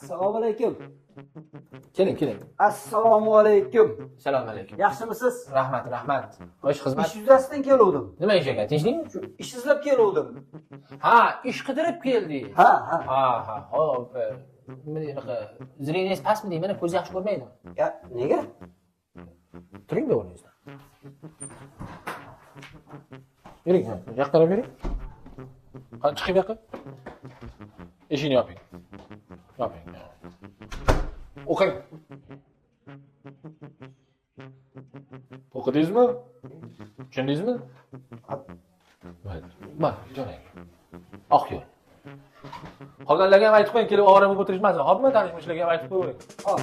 Assalomu alaykum. Keling. Assalomu alaykum. Assalomu alaykum. Yaxshimisiz? Rahmat. Xo'sh, xizmat. Ish yuzasidan keluvdim. Nima ish ekan? Tinchlikmi? Ish izlab keluvdim. Ha, ish qidirib keldik. Ha. Hop. Bunaqa zreniyangiz pastmi deyman, ko'z yaxshi ko'rmaydi. Ya, nega? Turing bu o'rningizdan. Yuring, yoqqa bering. Qani chiqib yoqqa. Eshikni yoping. O'qing. O'qidingizmi? Tushundingizmi? Mana, jo'nang. Oq yo'l. Qolganlarga ham aytib qo'ying, kelib ovoramni o'tirishmasin. Hopmi, tanishuvchilarga ham aytib qo'ying. Hop.